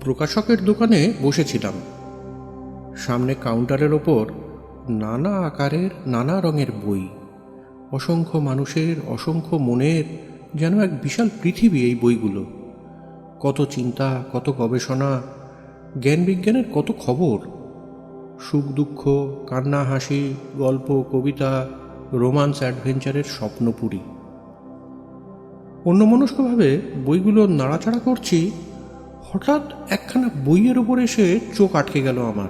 প্রকাশকের দোকানে বসেছিলাম। সামনে কাউন্টারের ওপর নানা আকারের নানা রঙের বই, অসংখ্য মানুষের অসংখ্য মনের যেন এক বিশাল পৃথিবী এই বইগুলো। কত চিন্তা, কত গবেষণা, জ্ঞান বিজ্ঞানের কত খবর, সুখ দুঃখ, কান্না হাসি, গল্প, কবিতা, রোমান্স, অ্যাডভেঞ্চারের স্বপ্নপুরী। অন্যমনস্কভাবে বইগুলো নাড়াচাড়া করছি, হঠাৎ একখানা বইয়ের ওপর এসে চোখ আটকে গেল আমার।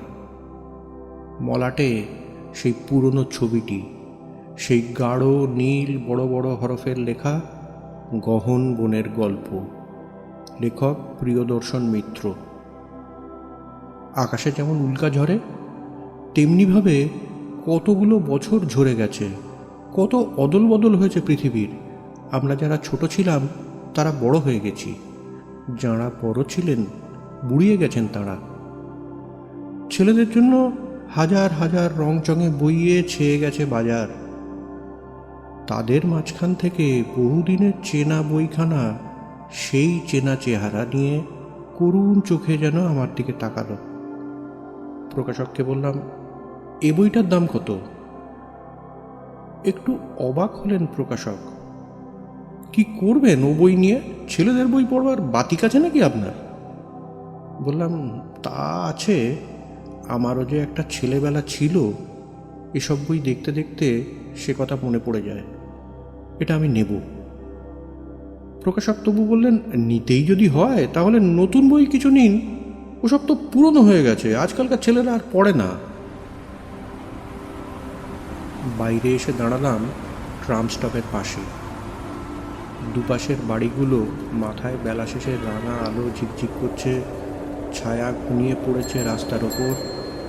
মলাটে সেই পুরনো ছবিটি, সেই গাঢ় নীল বড় বড় হরফের লেখা গহন বনের গল্প, লেখক প্রিয়দর্শন মিত্র। আকাশে যেমন উল্কা ঝরে, তেমনিভাবে কতগুলো বছর ঝরে গেছে, কত অদল বদল হয়েছে পৃথিবীর। আমরা যারা ছোট ছিলাম তারা বড় হয়ে গেছি, যাঁরা বড় ছিলেন বুড়িয়ে গেছেন তাঁরা। ছেলেদের জন্য হাজার হাজার রংচঙে বইয়ে ছেয়ে গেছে বাজার। তাদের মাঝখান থেকে বহুদিনের চেনা বইখানা সেই চেনা চেহারা নিয়ে করুণ চোখে যেন আমার দিকে তাকালো। প্রকাশককে বললাম, এ বইটার দাম কত? একটু অবাক হলেন প্রকাশক। কি করবেন ও বই নিয়ে? ছেলেদের বই পড়বার বাতিক আছে নাকি আপনার? বললাম, তা আছে, আমারও যে একটা ছেলেবেলা ছিল, এসব বই দেখতে দেখতে সে কথা মনে পড়ে যায়। এটা আমি নেব। প্রকাশক তবু বললেন, নিতেই যদি হয় তাহলে নতুন বই কিছু নিন, ওসব তো পুরনো হয়ে গেছে, আজকালকার ছেলেরা আর পড়ে না। বাইরে এসে দাঁড়ালাম ট্রাম স্টপের পাশে। দুপাশের বাড়িগুলো মাথায় বেলা শেষের রাঙা আলো ঝিকঝিক করছে, ছায়া ঘুমিয়ে পড়েছে রাস্তার ওপর,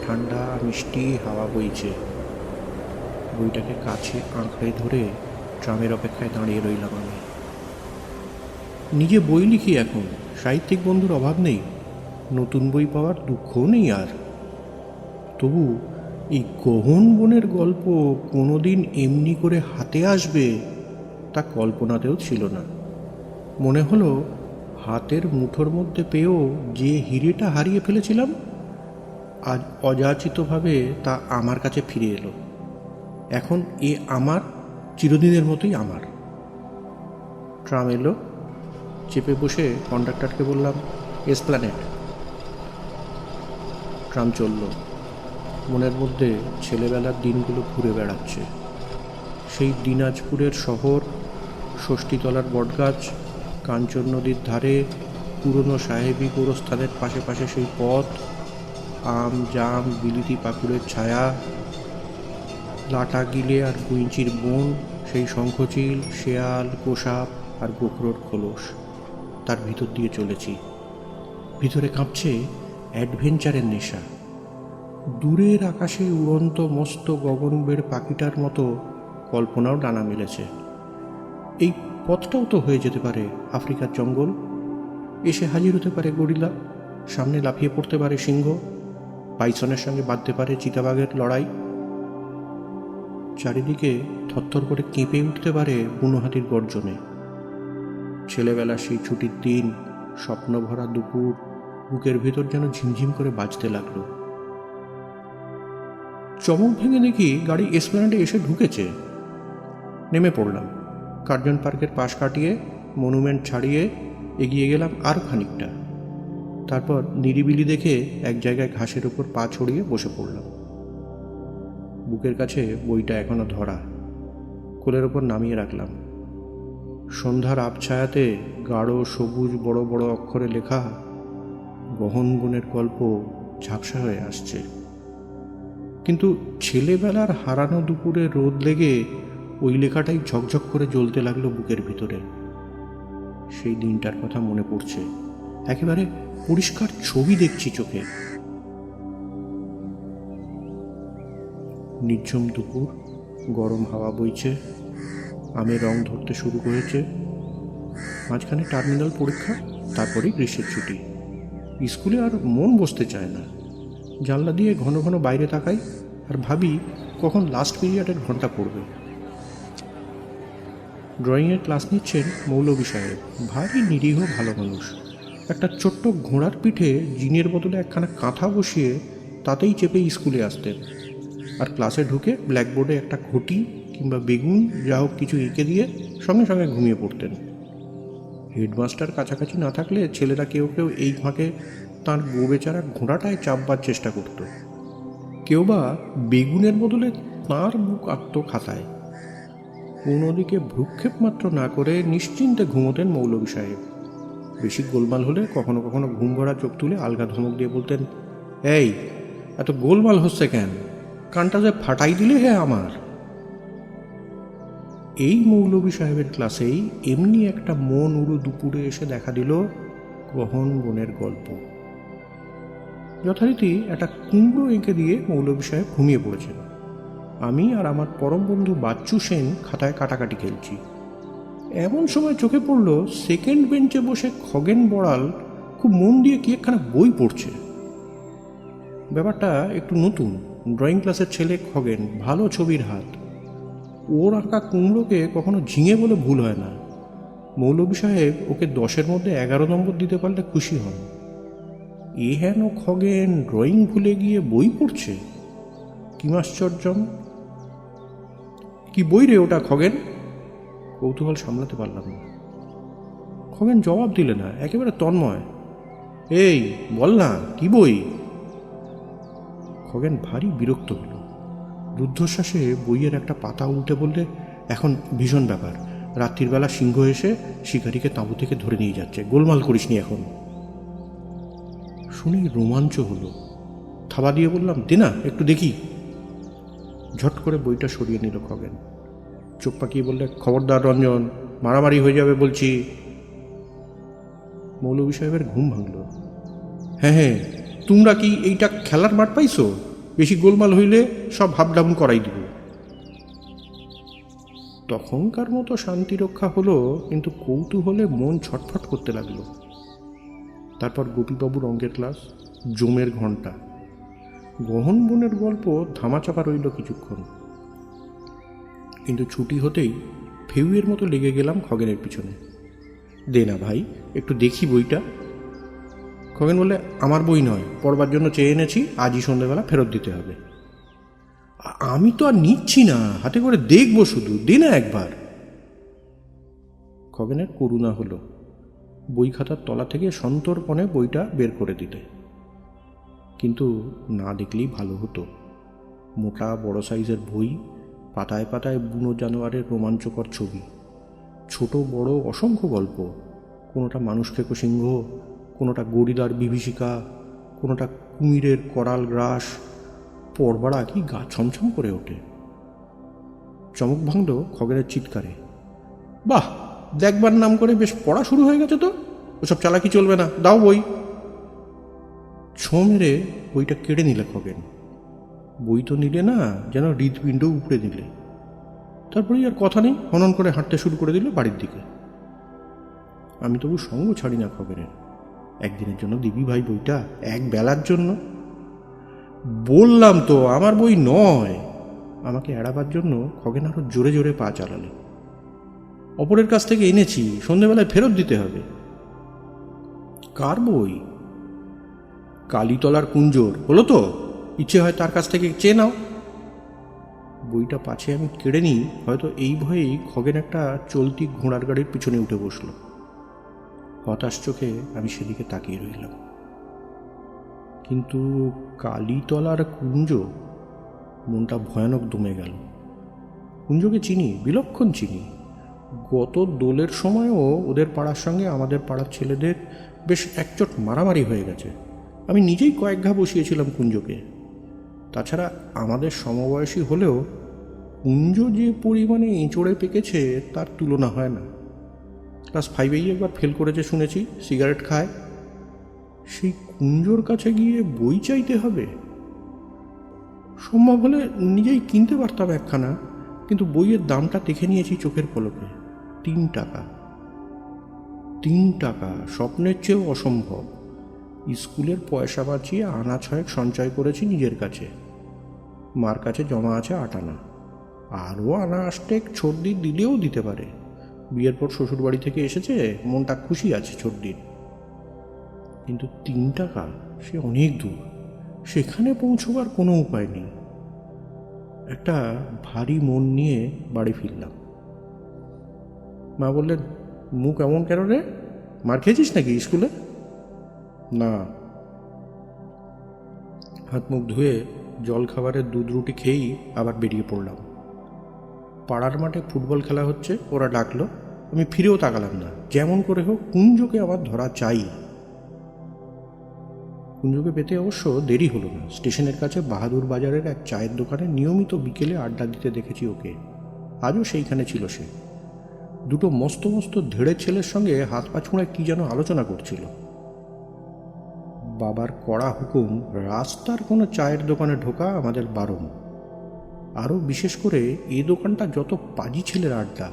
ঠান্ডা মিষ্টি হাওয়া বইছে। বইটাকে কাছে আঁকড়ে ধরে ট্রামের অপেক্ষায় দাঁড়িয়ে রইলাম আমি। নিজে বই লিখি এখন, সাহিত্যিক বন্ধুর অভাব নেই, নতুন বই পাওয়ার দুঃখও নেই আর। তবু এই গহন বনের গল্প কোনোদিন এমনি করে হাতে আসবে তা কল্পনাতেও ছিল না। মনে হলো হাতের মুঠোর মধ্যে পেয়েও যে হিরেটা হারিয়ে ফেলেছিলাম, আজ অযাচিতভাবে তা আমার কাছে ফিরে এলো। এখন এ আমার, চিরদিনের মতোই আমার। ট্রাম এলো, চেপে বসে কন্ডাক্টরকে বললাম, এসপ্ল্যানেড। ট্রাম চলল। মনের মধ্যে ছেলেবেলার দিনগুলো ঘুরে বেড়াচ্ছে। সেই দিনাজপুরের শহর, ষষ্ঠীতলার বটগাছ, কাঞ্চন নদীর ধারে পুরনো সাহেবী গোরস্থানের পাশে পাশে সেই পথ, আম জাম বিলিতি পাকুড়ের ছায়া, লাটা গিলে আর গুইঞ্চির বন, সেই শঙ্খচিল, শেয়াল, গোসাপ আর গোখরোর খোলস। তার ভিতর দিয়ে চলেছি। ভিতরে কাঁপছে অ্যাডভেঞ্চারের নেশা। দূরের আকাশে উড়ন্ত মস্ত গগনবেড় পাখিটার মতো কল্পনাও ডানা মেলেছে। এই পথটাও তো হয়ে যেতে পারে আফ্রিকার জঙ্গল। এসে হাজির হতে পারে গরিলা, সামনে লাফিয়ে পড়তে পারে সিংহ, বাইসনের সঙ্গে বাঁধতে পারে চিতাবাঘের লড়াই। চারিদিকে থরথর করে কেঁপে উঠতে পারে বুনো হাতির গর্জনে। ছেলেবেলা সেই ছুটির দিন, স্বপ্নভরা দুপুর বুকের ভেতর যেন ঝিমঝিম করে বাজতে লাগলো। চমক ভেঙে দেখি গাড়ি এসপ্ল্যানেডে এসে ঢুকেছে। নেমে পড়লাম। কার্জন পার্কের পাশ কাটিয়ে মনুমেন্ট ছাড়িয়ে এগিয়ে গেলাম আরও খানিকটা। তারপর নিরিবিলি দেখে এক জায়গায় ঘাসের উপর পা ছড়িয়ে বসে পড়লাম। বুকের কাছে বইটা এখনো ধরা, কোলের ওপর নামিয়ে রাখলাম। সন্ধ্যার আবছায়াতে গাঢ় সবুজ বড় বড় অক্ষরে লেখা গহন বনের গল্প ঝাপসা হয়ে আসছে। কিন্তু ছেলেবেলার হারানো দুপুরে রোদ লেগে ওই লেখাটাই ঝকঝক করে জ্বলতে লাগলো বুকের ভিতরে। সেই দিনটার কথা মনে পড়ছে, একেবারে পরিষ্কার ছবি দেখছি চোখে। নির্ঝুম দুপুর, গরম হাওয়া বইছে, আমের রং ধরতে শুরু করেছে। মাঝখানে টার্মিনাল পরীক্ষা, তারপরেই গ্রীষ্মের ছুটি। স্কুলে আর মন বসতে চায় না। জানলা দিয়ে ঘন ঘন বাইরে তাকাই আর ভাবি কখন লাস্ট পিরিয়ডের ঘন্টা পড়বে। ড্রয়িংয়ের ক্লাস নিচ্ছেন মৌলভী সাহেব, ভারী নিরীহ ভালো মানুষ। একটা ছোট্ট ঘোড়ার পিঠে জিনের বদলে একখানা কাঁথা বসিয়ে তাতেই চেপে স্কুলে আসতেন, আর ক্লাসে ঢুকে ব্ল্যাকবোর্ডে একটা ঘটি কিংবা বেগুন যা হোক কিছু এঁকে দিয়ে সঙ্গে সঙ্গে ঘুমিয়ে পড়তেন। হেডমাস্টার কাছাকাছি না থাকলে ছেলেরা কেউ কেউ এই ফাঁকে তাঁর গোবেচারা ঘোড়াটায় চাপবার চেষ্টা করত। কেউ বা বেগুনের বদলে তাঁর মুখ আঁকত খাতায়। কোনোদিকে ভ্রুক্ষেপ মাত্র না করে নিশ্চিন্তে ঘুমোতেন মৌলভী সাহেব। বেশি গোলমাল হলে কখনো কখনো ঘুম ভরা চোখ তুলে আলগা ধমক দিয়ে বলতেন, এই এত গোলমাল হচ্ছে কেন, কানটা যে ফাটাই দিলে হে আমার। এই মৌলভী সাহেবের ক্লাসেই এমনি একটা মন উড়ু দুপুরে এসে দেখা দিল গহন বনের গল্প। যথারীতি একটা কুমড়ো এঁকে দিয়ে মৌলভী সাহেব ঘুমিয়ে পড়েছেন। আমি আর আমার পরম বন্ধু বাচ্চু সেন খাতায় কাটাকাটি খেলছি। এমন সময় চোখে পড়ল সেকেন্ড বেঞ্চে বসে খগেন বড়াল খুব মন দিয়ে কি একখানা বই পড়ছে। ব্যাপারটা একটু নতুন। ড্রয়িং ক্লাসের ছেলে খগেন, ভালো ছবির হাত। ওর আঁকা কুমড়োকে কখনো ঝিঙে বলে ভুল হয় না। মৌলভী সাহেব ওকে 10-এর মধ্যে 11 নম্বর দিতে পারলে খুশি হন। এ হেন খগেন ড্রয়িং ভুলে গিয়ে বই পড়ছে, কি আশ্চর্যম। কি বই রে ওটা খগেন? কৌতূহল সামলাতে পারলাম না। খগেন জবাব দিলে না, একেবারে তন্ময়। এই বল না, কি বই? খগেন ভারী বিরক্ত হল। রুদ্ধশ্বাসে বইয়ের একটা পাতা উল্টে বললে, এখন ভীষণ ব্যাপার, রাত্রির বেলা সিংহ এসে শিকারীকে তাঁবু থেকে ধরে নিয়ে যাচ্ছে, গোলমাল করিসনি এখন। শুনেই রোমাঞ্চ হলো। থাবা দিয়ে বললাম, দে না একটু দেখি। ঝট করে বইটা সরিয়ে নিল খগেন। চোখ পাকিয়ে বললে, খবরদার রঞ্জন, মারামারি হয়ে যাবে বলছি। মৌলভী সাহেবের ঘুম ভাঙল। হ্যাঁ হ্যাঁ, তোমরা কি এইটা খেলার মাঠ পাইছো? বেশি গোলমাল হইলে সব হাবডাউন করাই দিব। তখনকার মতো শান্তি রক্ষা হলো, কিন্তু কৌতূহলে মন ছটফট করতে লাগলো। তারপর গোপীবাবুর অঙ্কের ক্লাস, জমের ঘণ্টা। গহন বনের গল্প ধামাচাপা রইল কিছুক্ষণ, কিন্তু ছুটি হতেই ফেউয়ের মতো লেগে গেলাম খগেনের পিছনে। দে না ভাই, একটু দেখি বইটা। খগেন বললে, আমার বই নয়, পড়বার জন্য চেয়ে এনেছি, আজই সন্ধ্যেবেলা ফেরত দিতে হবে। আমি তো আর নিচ্ছি না, হাতে করে দেখবো শুধু, দে না একবার। খগেনের করুণা হলো। বই খাতার তলা থেকে সন্তর্পণে বইটা বের করে দিলে। কিন্তু না দেখলেই ভালো হতো। মোটা বড় সাইজের বই, পাতায় পাতায় বুনো জানোয়ারের রোমাঞ্চকর ছবি, ছোট বড় অসংখ্য গল্প। কোনোটা মানুষ খেকো সিংহ, কোনোটা গরিলার বিভীষিকা, কোনোটা কুমিরের করাল গ্রাস। পড়বাড়া কি গা ছমছম করে ওঠে। চমক ভাঙল খগেনের চিৎকারে, বাহ, দেখবার নাম করে বেশ পড়া শুরু হয়ে গেছে তো, ওসব চালাকি চলবে না, দাও বই। ছো মেরে বইটা কেড়ে নিলে খগেন। বই তো নিলে না, যেন হৃদপিণ্ড উপড়ে দিলে। তারপরেই আর কথা নেই, হনন করে হাঁটতে শুরু করে দিল বাড়ির দিকে। আমি তবু সঙ্গ ছাড়ি না খগেনের। একদিনের জন্য দিবি ভাই বইটা, এক বেলার জন্য। বললাম তো আমার বই নয়। আমাকে এড়াবার জন্য খগেন আরো জোরে জোরে পা চালালে। অপরের কাছ থেকে এনেছি, সন্ধ্যেবেলায় ফেরত দিতে হবে। কার বই? কালীতলার কুঞ্জোর, বলো তো, ইচ্ছে হয় তার কাছ থেকে চেয়ে নাও। বইটা পাছে আমি কেড়ে নিই, হয়তো এই ভয়েই খগেন একটা চলতি ঘোড়ার গাড়ির পিছনে উঠে বসল। হতাশ চোখে আমি সেদিকে তাকিয়ে রইলাম। কিন্তু কালীতলার কুঞ্জ, মনটা ভয়ানক দমে গেল। কুঞ্জকে চিনি, বিলক্ষণ চিনি। গত দোলের সময়ও ওদের পাড়ার সঙ্গে আমাদের পাড়ার ছেলেদের বেশ একচোট মারামারি হয়ে গেছে। আমি নিজেই কয়েক ঘা বসিয়েছিলাম কুঞ্জকে। তাছাড়া আমাদের সমবয়সী হলেও কুঞ্জ যে পরিমাণে এঁচড়ে পেকেছে তার তুলনা হয় না। ক্লাস 5-এই একবার ফেল করেছে শুনেছি, সিগারেট খায়। সেই কুঞ্জোর কাছে গিয়ে বই চাইতে হবে? সম্ভব হলে নিজেই কিনতে পারতাম একখানা, কিন্তু বইয়ের দামটা দেখে নিয়েছি চোখের পলকে। 3 টাকা। 3 টাকা, স্বপ্নের চেয়েও অসম্ভব। স্কুলের পয়সা বাঁচিয়ে আনা 6 সঞ্চয় করেছি নিজের কাছে। মার কাছে জমা আছে 8 আনা। আরও আনা 8 ছোটদিন দিলেও দিতে পারে। বিয়ের পর শ্বশুর বাড়ি থেকে এসেছে, মনটা খুশি আছে ছোটদিন। কিন্তু 3 টাকা সে অনেক দূর, সেখানে পৌঁছবার কোনো উপায় নেই। একটা ভারী মন নিয়ে বাড়ি ফিরলাম। মা বললেন, মুখ এমন কেন রে? মার খেয়েছিস নাকি স্কুলে? না। হাত মুখ ধুয়ে জল খাবারের দুধ রুটি খেয়েই আবার বেরিয়ে পড়লাম। পাড়ার মাঠে ফুটবল খেলা হচ্ছে, ওরা ডাকলো। আমি ফিরেও তাকালাম না। যেমন করে হোক কুঞ্জকে আমার ধরা চাই। কুঞ্জকে পেতে অবশ্য দেরি হলো না। স্টেশনের কাছে বাহাদুর বাজারের এক চায়ের দোকানে নিয়মিত বিকেলে আড্ডা দিতে দেখেছি ওকে। আজও সেইখানে ছিল সে। দুটো মস্ত মস্ত ধেড়ে ছেলের সঙ্গে হাত পা ছুঁড়ে কি যেন আলোচনা করছিল। বাবার কড়া হুকুম, রাস্তার কোনো চায়ের দোকানে ঢোকা আমাদের বারণ। আরও বিশেষ করে এই দোকানটা যত পাজি ছেলের আড্ডা।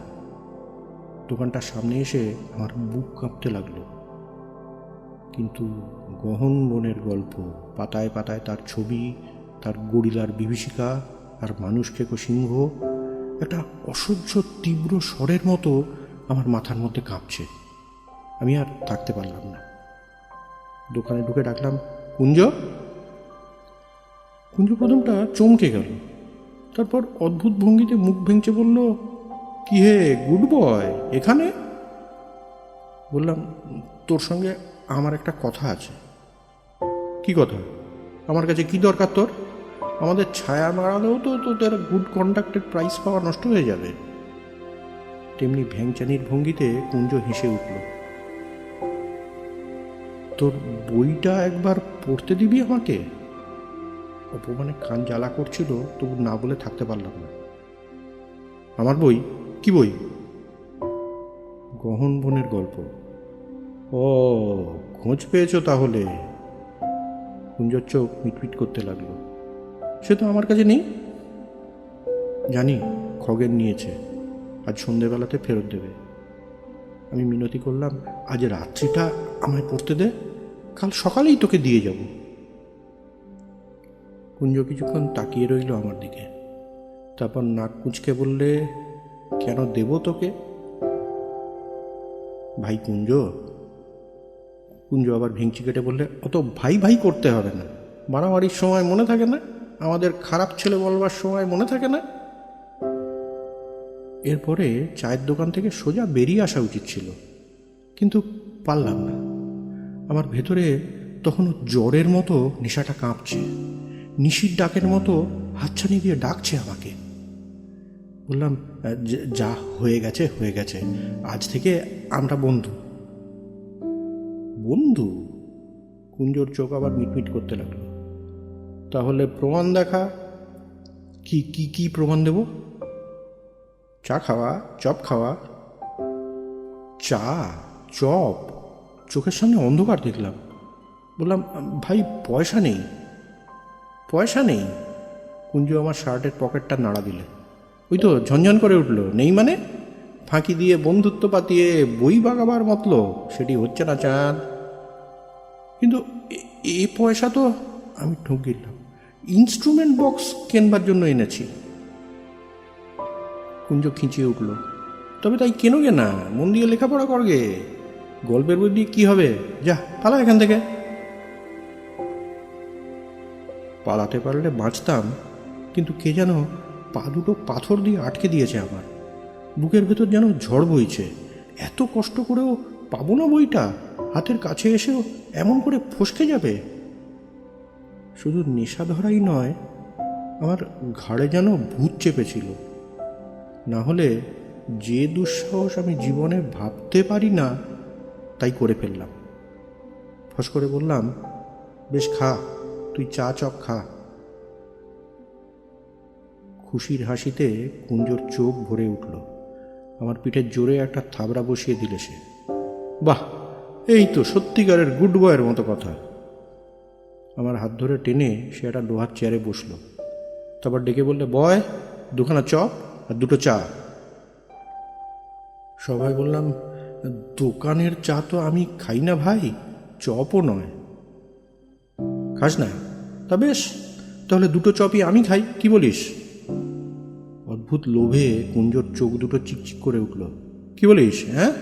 দোকানটার সামনে এসে আমার বুক কাঁপতে লাগলো। কিন্তু গহন বনের গল্প, পাতায় পাতায় তার ছবি, তার গরিলার বিভীষিকা আর মানুষ খেকো সিংহ একটা অসহ্য তীব্র স্বরের মতো আমার মাথার মধ্যে কাঁপছে। আমি আর থাকতে পারলাম না। দোকানে ঢুকে ডাকলাম, কুঞ্জ। কুঞ্জ প্রথমটা চমকে গেল, তারপর অদ্ভুত ভঙ্গিতে মুখ ভেঙচে বলল, কি হে গুড বয়, এখানে? বললাম, তোর সঙ্গে আমার একটা কথা আছে। কি কথা? আমার কাছে কি দরকার তোর? আমাদের ছায়া মারালেও তো তোদের গুড কন্ডাক্টের প্রাইজ পাওয়া নষ্ট হয়ে যাবে। তেমনি ভ্যাংচানির ভঙ্গিতে কুঞ্জ হেসে উঠল। তোর বইটা একবার পড়তে দিবি আমাকে? অপমানে কান জ্বালা করছিল, তবু না বলে থাকতে পারলাম না। আমার বই? কি বই? গহন বনের গল্প। ও, খোঁজ পেয়েছো তাহলে? কুঞ্জর চোখ মিটমিট করতে লাগলো। সে তো আমার কাছে নেই। জানি, খগেন নিয়েছে, আজ সন্ধেবেলাতে ফেরত দেবে। আমি মিনতি করলাম, আজ রাত্রিটা আমায় পড়তে দে, কাল সকালেই তোকে দিয়ে যাব। কুঞ্জ কিছুক্ষণ তাকিয়ে রইল আমার দিকে, তারপর নাক কুঁচকে বললে, কেন দেব তোকে? ভাই কুঞ্জ। কুঞ্জ আবার ভেঙচি কেটে বললে, অত ভাই ভাই করতে হবে না। মারামারির সময় মনে থাকে না? আমাদের খারাপ ছেলে বলবার সময় মনে থাকে না? এরপরে চায়ের দোকান থেকে সোজা বেরিয়ে আসা উচিত ছিল, কিন্তু পারলাম না। আমার ভেতরে তখনও জ্বরের মতো নেশাটা কাঁপছে, নিশির ডাকের মতো হাতছানি দিয়ে ডাকছে আমাকে। বললাম, যা হয়ে গেছে হয়ে গেছে, আজ থেকে আমরা বন্ধু। বন্ধু? কুঞ্জর চোখ আবার মিটমিট করতে লাগলো। তাহলে প্রমাণ দেখা। কি কি কি প্রমাণ দেব? চা খাওয়া, চপ খাওয়া। চা, চপ? চোখের সামনে অন্ধকার দেখলাম। বললাম, ভাই পয়সা নেই। পয়সা নেই? কুঞ্জ আমার শার্টের পকেটটা নাড়া দিলে। ওই তো ঝনঝন করে উঠল, নেই মানে? ফাঁকি দিয়ে বন্ধুত্ব পাতিয়ে বই বাগাবার মতলব সেটি হচ্ছে না চাঁদ। কিন্তু এ পয়সা তো, আমি ঠক গেলাম, ইনস্ট্রুমেন্ট বক্স কেনবার জন্য এনেছি। কুঞ্জ খিঁচিয়ে উঠল, তবে তাই কেনগে না, মন দিয়ে লেখাপড়া করগে। গল্পের বই দিয়ে কি হবে? যা পালা এখান থেকে। পালাতে পারলে বাঁচতাম, কিন্তু কে যেন পা দুটো পাথর দিয়ে আটকে দিয়েছে আমার। বুকের ভেতর যেন ঝড় বইছে। এত কষ্ট করেও পাবো না বইটা, হাতের কাছে এসেও এমন করে ফসকে যাবে। শুধু নেশা ধরাই নয়, আমার ঘাড়ে যেন ভূত চেপেছিল। না হলে যে দুঃসাহস আমি জীবনে ভাবতে পারি না, তাই করে ফেললাম। ফস করে বললাম, বেশ খা, তুই চা চপ খা। খুশির হাসিতে কুঞ্জর চোখ ভরে উঠল। আমার পিঠে জোরে একটা থাবড়া বসিয়ে দিলে সে। বাহ, এই তো সত্যিকারের গুড বয়ের মতো কথা। আমার হাত ধরে টেনে সে একটা লোহার চেয়ারে বসল। তারপর ডেকে বললে, বয়, দুখানা চপ আর দুটো চা। সবাই বললাম, দোকানের চা তো আমি খাই না ভাই, চপও নয়। খাস না? তা বেশ, তাহলে দুটো চপই আমি খাই, কি বলিস? অদ্ভুত লোভে কুঞ্জর চোখ দুটো চিকচিক করে উঠল। কি বলিস? হ্যাঁ?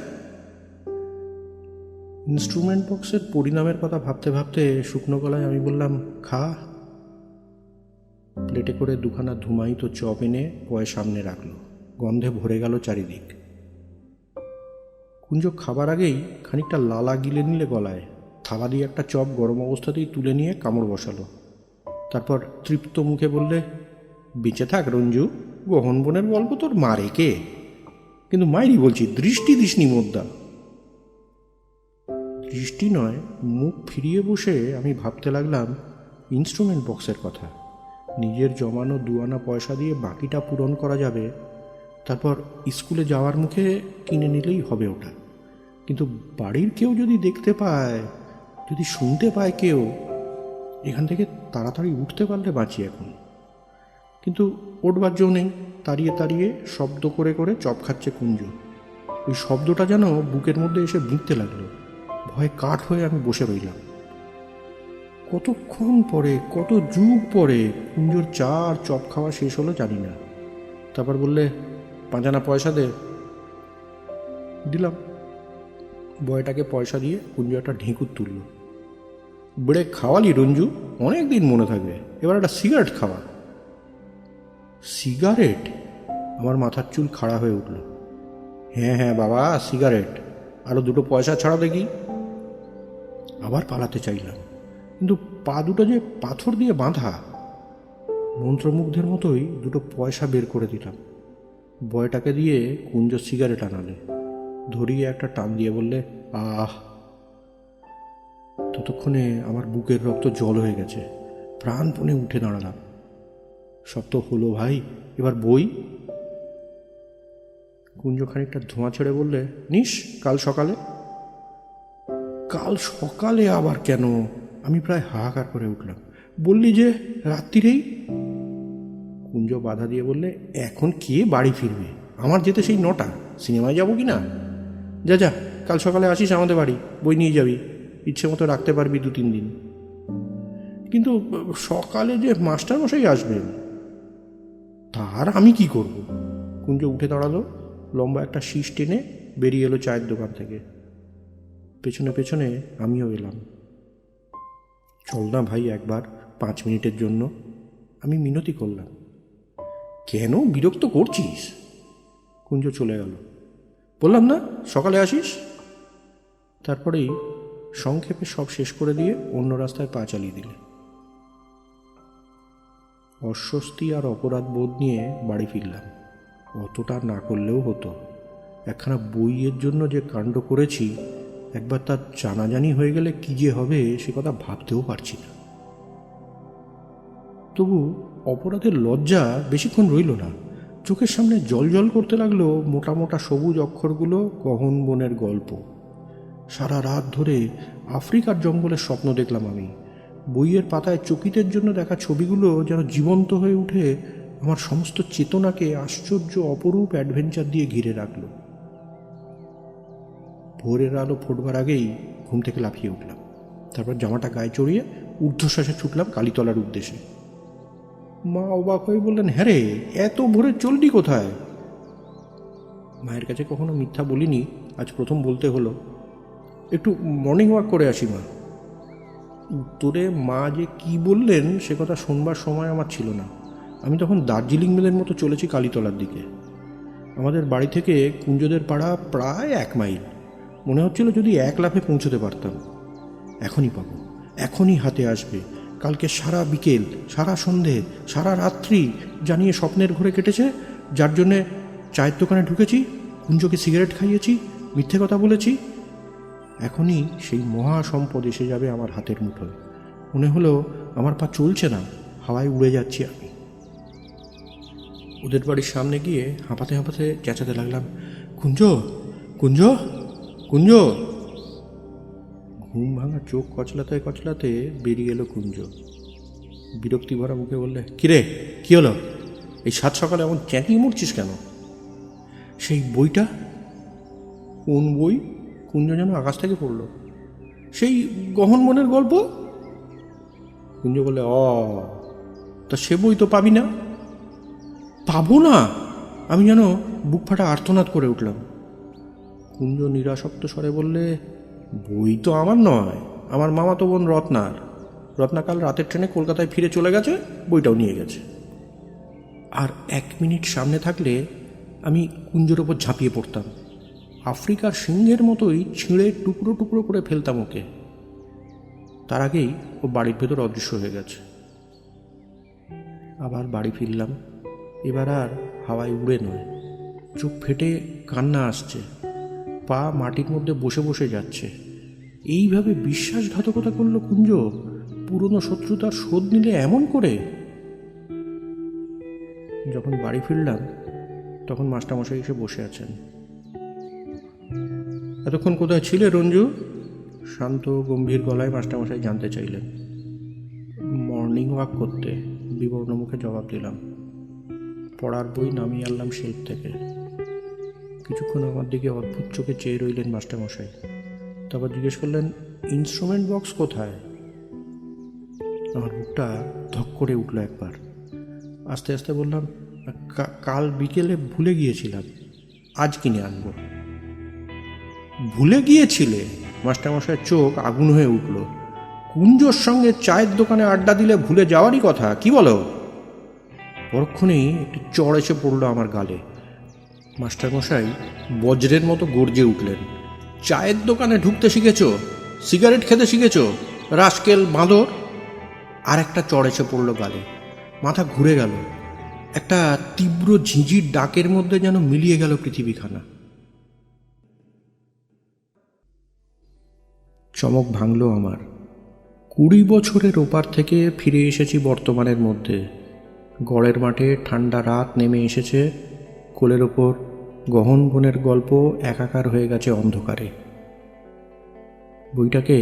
ইনস্ট্রুমেন্ট বক্সের পরিণামের কথা ভাবতে ভাবতে শুকনো গলায় আমি বললাম, খা। প্লেটে করে দুখানা ধুমায়িত চপ এনে পয় সামনে রাখলো। গন্ধে ভরে গেল চারিদিক। কুঞ্জ খাবার আগেই খানিকটা লালা গিলে নিলে গলায়। থালা দিয়ে একটা চপ গরম অবস্থাতেই তুলে নিয়ে কামড় বসালো। তারপর তৃপ্ত মুখে বললে, বেঁচে থাক রঞ্জু, গহন বোনের গল্প তোর মারে কে? কিন্তু মাইরি বলছি, দৃষ্টি দিসনি মোদ্দা। দৃষ্টি নয়, মুখ ফিরিয়ে বসে আমি ভাবতে লাগলাম ইনস্ট্রুমেন্ট বক্সের কথা। নিজের জমানো 2 আনা পয়সা দিয়ে বাকিটা পূরণ করা যাবে। তারপর স্কুলে যাওয়ার মুখে কিনে নিলেই হবে ওটা। কিন্তু বাড়ির কেউ যদি দেখতে পায়, যদি শুনতে পায় কেউ, এখান থেকে তাড়াতাড়ি উঠতে পারলে বাঁচি এখন। কিন্তু ওঠবার জো নেই। তাড়িয়ে তাড়িয়ে শব্দ করে করে চপ খাচ্ছে কুঞ্জ। ওই শব্দটা যেন বুকের মধ্যে এসে বিঁধতে লাগলো। ভয়ে কাঠ হয়ে আমি বসে রইলাম। কতক্ষণ পরে, কত যুগ পরে কুঞ্জর চা আর চপ খাওয়া শেষ হলো জানি না। তারপর বললে, 5 আনা পয়সা দে। দিলাম। বয়টাকে পয়সা দিয়ে কুঞ্জ একটা ঢেঁকুর তুলল। বেড়ে খাওয়ালি রঞ্জু, অনেক দিন মনে থাকবে। এবার একটা সিগারেট খাওয়া। সিগারেট? আমার মাথার চুল খাড়া হয়ে উঠল। হ্যাঁ হ্যাঁ বাবা, সিগারেট। আরও 2 পয়সা ছাড়া দেখি। আবার পালাতে চাইলাম, কিন্তু পা দুটো যে পাথর দিয়ে বাঁধা। মন্ত্রমুগ্ধের মতোই 2 পয়সা বের করে দিলাম। বয়টাকে দিয়ে কুঞ্জ সিগারেট আনালে। ধরিয়ে একটা টান দিয়ে বললে, আহ। ততক্ষণে আমার বুকের রক্ত জল হয়ে গেছে। প্রাণপণে উঠে দাঁড়ালাম। সব তো হলো ভাই, এবার বই। কুঞ্জ খানিকটা ধোঁয়া ছেড়ে বললে, নিস কাল সকালে। কাল সকালে আবার কেন? আমি প্রায় হাহাকার করে উঠলাম। বললি যে রাত্রিরেই। কুঞ্জ বাধা দিয়ে বললে, এখন কে বাড়ি ফিরবে? আমার যেতে সেই 9টা। সিনেমায় যাবো কি না? যা যা, কাল সকালে আসিস আমাদের বাড়ি, বই নিয়ে যাবি। ইচ্ছে মতো রাখতে পারবি 2-3 দিন। কিন্তু সকালে যে মাস্টারমশাই আসবেন, তার আমি কি করব? কুঞ্জ উঠে দাঁড়ালো, লম্বা একটা শীষ টেনে বেরিয়ে এলো চায়ের দোকান থেকে। পেছনে পেছনে আমিও এলাম। চল না ভাই একবার, 5 মিনিটের জন্য। আমি মিনতি করলাম। কেন বিরক্ত করছিস? কুঞ্জ চলে গেল। বললাম না সকালে আসিস। তারপরেই সংক্ষেপে সব শেষ করে দিয়ে অন্য রাস্তায় পা চালিয়ে দিলে। অস্বস্তি আর অপরাধ বোধ নিয়ে বাড়ি ফিরলাম। অতটা না করলেও হতো। একখানা বইয়ের জন্য যে কাণ্ড করেছি, একবার তার জানাজানি হয়ে গেলে কি যে হবে সে কথা ভাবতেও পারছি না। তবু অপরাধের লজ্জা বেশিক্ষণ রইল না। চোখের সামনে জল জল করতে লাগলো মোটা মোটা সবুজ অক্ষরগুলো, গহন বনের গল্প। সারা রাত ধরে আফ্রিকার জঙ্গলের স্বপ্ন দেখলাম আমি। বইয়ের পাতায় চকিতের জন্য দেখা ছবিগুলো যেন জীবন্ত হয়ে উঠে আমার সমস্ত চেতনাকে আশ্চর্য অপরূপ অ্যাডভেঞ্চার দিয়ে ঘিরে রাখল। ভোরের আলো ফুটবার আগেই ঘুম থেকে লাফিয়ে উঠলাম। তারপর জামাটা গায়ে চড়িয়ে ঊর্ধ্বশ্বাসে ছুটলাম কালীতলার উদ্দেশ্যে। মা অবাক হয়ে বললেন, হ্যাঁ রে, এত ভোরে চললি কোথায়? মায়ের কাছে কখনো মিথ্যা বলিনি, আজ প্রথম বলতে হলো। একটু মর্নিং ওয়াক করে আসি মা। উত্তরে মা যে কি বললেন সে কথা শোনবার সময় আমার ছিল না। আমি তখন দার্জিলিং মেলের মতো চলেছি কালীতলার দিকে। আমাদের বাড়ি থেকে কুঞ্জদের পাড়া প্রায় 1 মাইল। মনে হচ্ছিল যদি 1 লাফে পৌঁছতে পারতাম। এখনই পাবো, এখনই হাতে আসবে। কালকে সারা বিকেল, সারা সন্ধে, সারা রাত্রি জানিয়ে স্বপ্নের ঘরে কেটেছে, যার জন্যে চায়ের দোকানে ঢুকেছি, কুঞ্জকে সিগারেট খাইয়েছি, মিথ্যে কথা বলেছি। এখনই সেই মহা সম্পদ এসে যাবে আমার হাতের মুঠোয়। মনে হলো আমার পা চলছে না, হাওয়ায় উড়ে যাচ্ছি আমি। ওদের বাড়ির সামনে গিয়ে হাঁপাতে হাঁপাতে চেঁচাতে লাগলাম, কুঞ্জ, কুঞ্জ, কুঞ্জ। ঘুম ভাঙা চোখ কচলাতে কচলাতে বেরিয়ে এলো কুঞ্জ। বিরক্তি ভরা মুখে বললে, কিরে, কি হলো? এই 7 সকালে এমন চেঁচিয়ে মরছিস কেন? সেই বইটা? কোন বই? কুঞ্জ যেন আকাশ থেকে পড়ল। সেই গহন বনের গল্প। কুঞ্জ বলে, তা সে বই তো পাবি না। পাবো না? আমি যেন বুক ফাটা আর্তনাদ করে উঠলাম। কুঞ্জ নিরাসক্ত স্বরে বললে, বই তো আমার নয়, আমার মামাতো বোন রত্নার। রত্না কাল রাতের ট্রেনে কলকাতায় ফিরে চলে গেছে, বইটাও নিয়ে গেছে। আর 1 মিনিট সামনে থাকলে আমি কুঞ্জের ওপর ঝাঁপিয়ে পড়তাম, আফ্রিকার সিংহের মতোই ছিঁড়ে টুকরো টুকরো করে ফেলতাম ওকে। তার আগেই ও বাড়ির ভেতর অদৃশ্য হয়ে গেছে। আবার বাড়ি ফিরলাম, এবার আর হাওয়ায় উড়ে নয়, চোখ ফেটে কান্না আসছে, পা মাটির মধ্যে বসে বসে যাচ্ছে। এইভাবে বিশ্বাসঘাতকতা করলো কুঞ্জ, পুরনো শত্রুতার শোধ নিলে এমন করে। যখন বাড়ি ফিরলাম তখন মাস্টারমশাই এসে বসে আছেন। এতক্ষণ কোথায় ছিলে রঞ্জু? শান্ত গম্ভীর গলায় মাস্টারমশাই জানতে চাইলেন। মর্নিং ওয়াক করতে, বিবর্ণ মুখে জবাব দিলাম। পড়ার বই নামিয়ে আনলাম শেলফ থেকে। কিছুক্ষণ আমার দিকে অদ্ভুত চোখে চেয়ে রইলেন মাস্টারমশাই, তারপর জিজ্ঞেস করলেন, ইনস্ট্রুমেন্ট বক্স কোথায়? আমার বুকটা ধক করে উঠল একবার। আস্তে আস্তে বললাম, কাল বিকেলে ভুলে গিয়েছিলাম, আজ কিনে আনবো। ভুলে গিয়েছিলে? মাস্টারমশাইয়ের চোখ আগুন হয়ে উঠল। কুঞ্জোর সঙ্গে চায়ের দোকানে আড্ডা দিলে ভুলে যাওয়ারই কথা, কি বলো? পরক্ষণেই একটু চড় এসে পড়ল আমার গালে। মাস্টারমশাই বজ্রের মতো গর্জে উঠলেন, চায়ের দোকানে ঢুকতে শিখেছ? সিগারেট খেতে শিখেছ? রাস্কেল বাঁদর! আর একটা চড় এসে পড়ল গালে। মাথা ঘুরে গেল, একটা তীব্র ঝিঁঝির ডাকের মধ্যে যেন মিলিয়ে গেল পৃথিবীখানা। চমক ভাঙল আমার। 20 বছরের ওপার থেকে ফিরে এসেছি বর্তমানের মধ্যে। গড়ের মাঠে ঠান্ডা রাত নেমে এসেছে, কোলের ওপর গহন বনের গল্প একাকার হয়ে গেছে অন্ধকারে। বইটাকে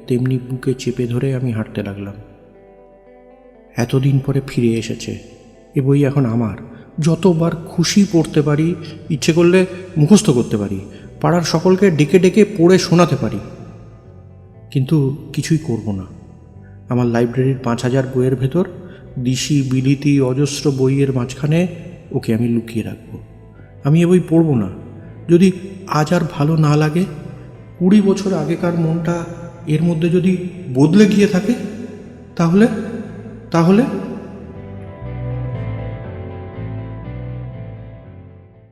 তেমনি বুকে চেপে ধরে আমি হাঁটতে লাগলাম। এতদিন পরে ফিরে এসেছে এ বই, এখন আমার। যতবার খুশি পড়তে পারি, ইচ্ছে করলে মুখস্থ করতে পারি, পাড়ার সকলকে ডেকে ডেকে পড়ে শোনাতে পারি। কিন্তু কিছুই করব না। আমার লাইব্রেরির 5000 বইয়ের ভেতর দিশি বিলিতি অজস্র বইয়ের মাঝখানে ওকে আমি লুকিয়ে রাখব। আমি এ বই পড়ব না। যদি আজ আর ভালো না লাগে, 20 বছর আগেকার মনটা এর মধ্যে যদি বদলে গিয়ে থাকে, তাহলে তাহলে